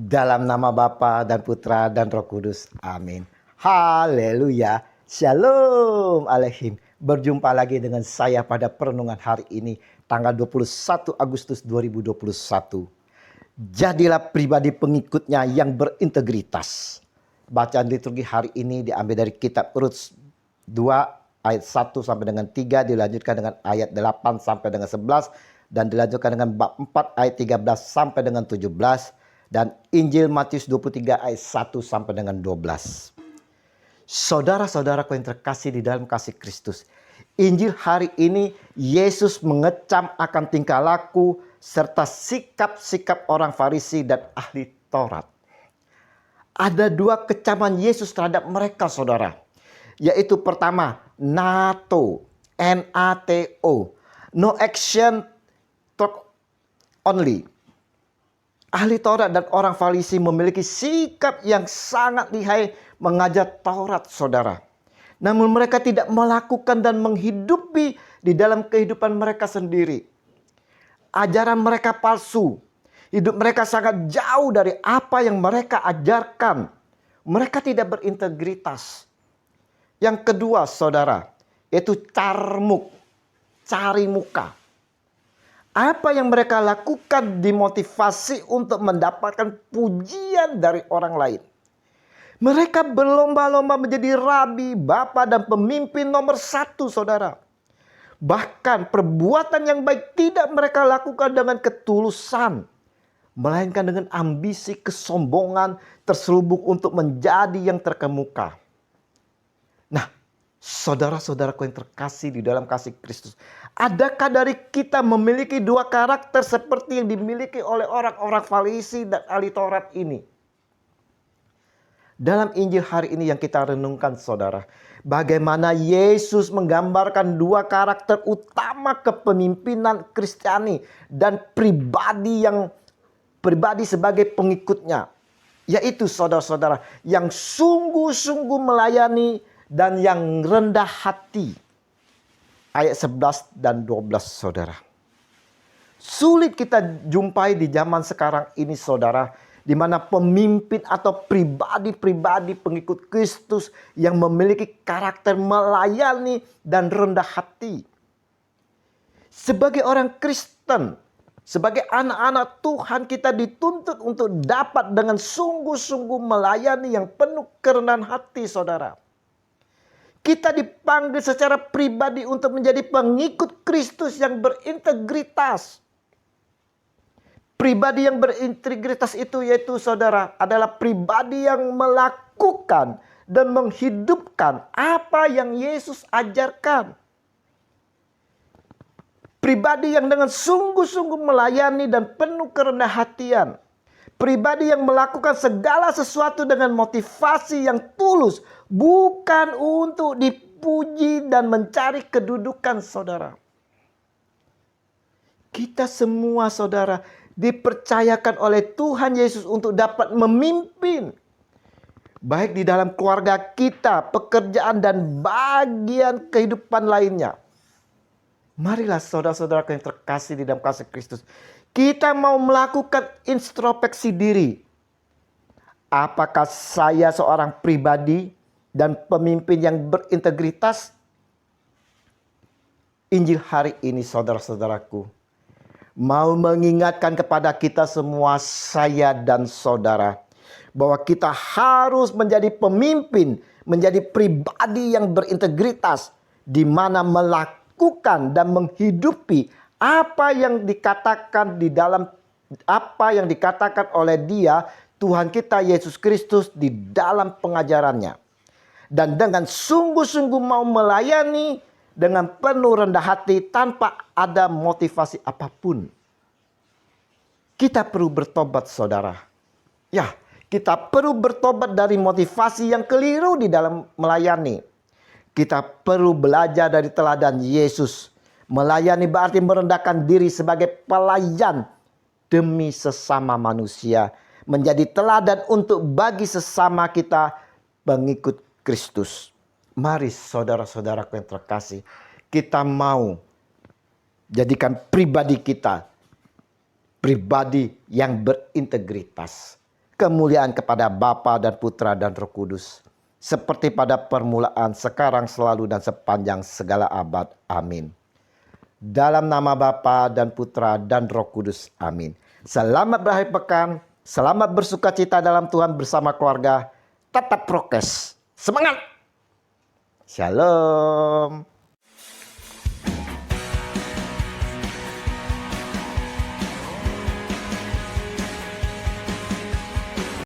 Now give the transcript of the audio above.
Dalam nama Bapa dan Putra dan Roh Kudus. Amin. Haleluya. Shalom Aleihim. Berjumpa lagi dengan saya pada perenungan hari ini, tanggal 21 Agustus 2021. Jadilah pribadi pengikutnya yang berintegritas. Bacaan liturgi hari ini diambil dari kitab Rut 2 ayat 1 sampai dengan 3, dilanjutkan dengan ayat 8 sampai dengan 11, dan dilanjutkan dengan bab 4 ayat 13 sampai dengan 17, dan Injil Matius 23 ayat 1 sampai dengan 12. Saudara-saudaraku yang terkasih di dalam kasih Kristus, Injil hari ini Yesus mengecam akan tingkah laku serta sikap-sikap orang Farisi dan ahli Taurat. Ada dua kecaman Yesus terhadap mereka, saudara. Yaitu pertama, NATO, N-A-T-O, no action, talk only. Ahli Taurat dan orang Farisi memiliki sikap yang sangat lihai mengajar Taurat, saudara. Namun mereka tidak melakukan dan menghidupi di dalam kehidupan mereka sendiri. Ajaran mereka palsu. Hidup mereka sangat jauh dari apa yang mereka ajarkan. Mereka tidak berintegritas. Yang kedua, saudara, yaitu carmuk, cari muka. Apa yang mereka lakukan dimotivasi untuk mendapatkan pujian dari orang lain. Mereka berlomba-lomba menjadi rabi, bapa, dan pemimpin nomor 1, saudara. Bahkan perbuatan yang baik tidak mereka lakukan dengan ketulusan, melainkan dengan ambisi kesombongan terselubung untuk menjadi yang terkemuka. Nah, saudara-saudaraku yang terkasih di dalam kasih Kristus, adakah dari kita memiliki dua karakter seperti yang dimiliki oleh orang-orang Farisi dan ahli Taurat ini? Dalam Injil hari ini yang kita renungkan, saudara, bagaimana Yesus menggambarkan dua karakter utama kepemimpinan Kristiani dan pribadi sebagai pengikutnya, yaitu saudara-saudara yang sungguh-sungguh melayani dan yang rendah hati. Ayat 11 dan 12, saudara. Sulit kita jumpai di zaman sekarang ini, saudara, di mana pemimpin atau pribadi-pribadi pengikut Kristus yang memiliki karakter melayani dan rendah hati. Sebagai orang Kristen, sebagai anak-anak Tuhan, kita dituntut untuk dapat dengan sungguh-sungguh melayani yang penuh kerendahan hati, saudara. Kita dipanggil secara pribadi untuk menjadi pengikut Kristus yang berintegritas. Pribadi yang berintegritas itu yaitu, saudara, adalah pribadi yang melakukan dan menghidupkan apa yang Yesus ajarkan. Pribadi yang dengan sungguh-sungguh melayani dan penuh kerendahan hatian. Pribadi yang melakukan segala sesuatu dengan motivasi yang tulus, bukan untuk dipuji dan mencari kedudukan, saudara. Kita semua, saudara, dipercayakan oleh Tuhan Yesus untuk dapat memimpin. Baik di dalam keluarga kita, pekerjaan, dan bagian kehidupan lainnya. Marilah saudara-saudara yang terkasih di dalam kasih Kristus, kita mau melakukan introspeksi diri. Apakah saya seorang pribadi dan pemimpin yang berintegritas? Injil hari ini, saudara-saudaraku, mau mengingatkan kepada kita semua, saya dan saudara, bahwa kita harus menjadi pemimpin, menjadi pribadi yang berintegritas, di mana melakukan dan menghidupi apa yang dikatakan di dalam apa yang dikatakan oleh Dia, Tuhan kita Yesus Kristus, di dalam pengajarannya. Dan dengan sungguh-sungguh mau melayani dengan penuh rendah hati tanpa ada motivasi apapun. Kita perlu bertobat, saudara. Ya, kita perlu bertobat dari motivasi yang keliru di dalam melayani. Kita perlu belajar dari teladan Yesus. Melayani berarti merendahkan diri sebagai pelayan demi sesama manusia. Menjadi teladan untuk bagi sesama kita pengikut Kristus. Mari saudara-saudaraku yang terkasih, kita mau jadikan pribadi kita pribadi yang berintegritas. Kemuliaan kepada Bapa dan Putra dan Roh Kudus, seperti pada permulaan, sekarang, selalu, dan sepanjang segala abad. Amin. Dalam nama Bapa dan Putra dan Roh Kudus. Amin. Selamat berakhir pekan, selamat bersuka cita dalam Tuhan bersama keluarga. Tetap prokes. Semangat. Shalom.